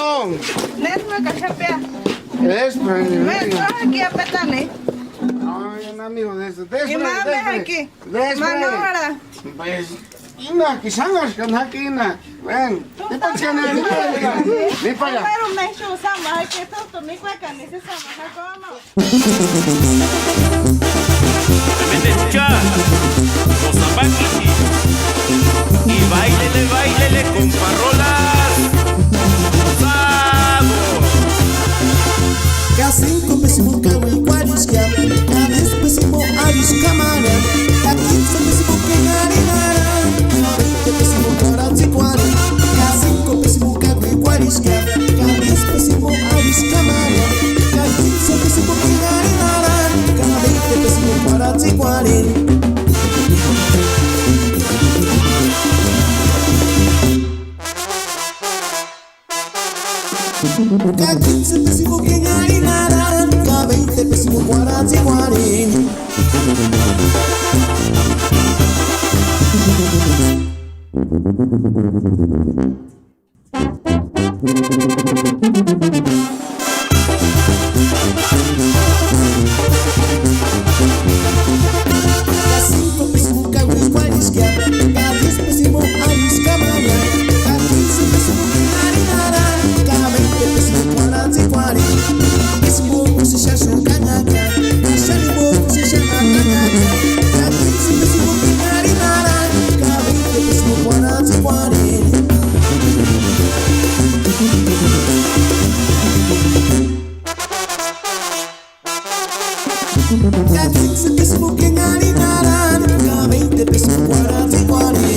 yo. Nesme cachapea. Es, pues. Me trajo aquí a petane. No, yo no amigo de eso. Y más ves aquí. Manora. Pues, ina, kisangas kan hakina. Ven, ni para allá, ni para allá. Ni para allá. Pero me hizo samba, hay que todo mi cueca, ni se samba, ¿cómo? Tremenda escuchar, Mozambique. Y bailele con parrolas. ¡Vamos! K5 pésimo kawi kwariskia, K10 pésimo aris kamana, K15 pésimo kengarinara, K20 pésimo karati kwari, K5 pésimo kawi kwariskia, K10 pésimo aris kamana, K15 pésimo kengarinara, K20 pésimo karati kwari. K15 pésimo kengarinara, K20 pésimo karati kwari. K5 pésimo kawi kwariskia, K10 pésimo aris kamana, K15 pésimo kengarinara, K20 pésimo karati kwari. Pésimo kusisha shukanyaka, Kashalimo kusisha nakanyaka, K15 pésimo kengarinara, K20 pésimo karati kwari. K15 pésimo kengarinara, K20 pésimo karati kwari.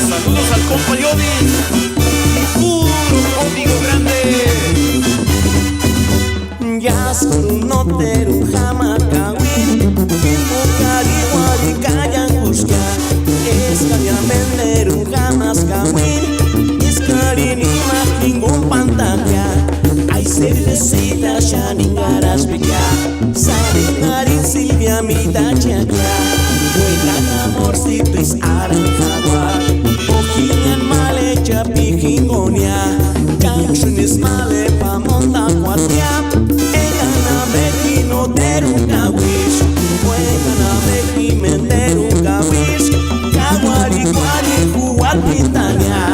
Saludos al compa Yobi y puro código grande. Yaskun noteru hamakawin, Mokari wari kayan kushka, Eskari amenderu hamas kawin, Eskari ni makingun pantalla, Ay cervecita shaningaras bika, Saringarin Silvia mitachaka, Buenan amorcito is aranjagua, Ojiñan malecha pijingonia, Junction is male pa monta cuatia, Egana beki no teru kawish, Buegana beki menderu kawish, Kawari kwari kuwal pitania.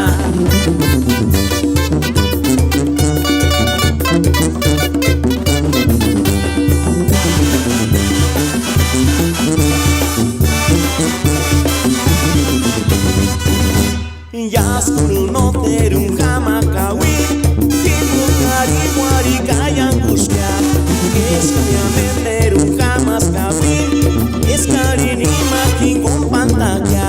Yaskuru no teru hamakawi, Timu kari wari kayan kushka, Eskari amenderu hamas kawi, Eskari ni makingun pantalla,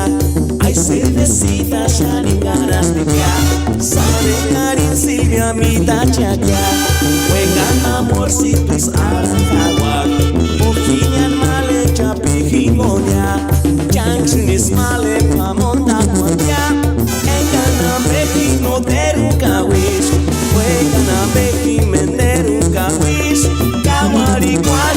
Ay cervecita shaningaras bika, Saringarin Silvia mitachaka, Juegan amorcito is aranjagua, Ojiñan malecha pijingonia, Junction is male pa monta cuatia, Engana beki no teru kawish, Juegan a beki menderu kawish, Kawari kwari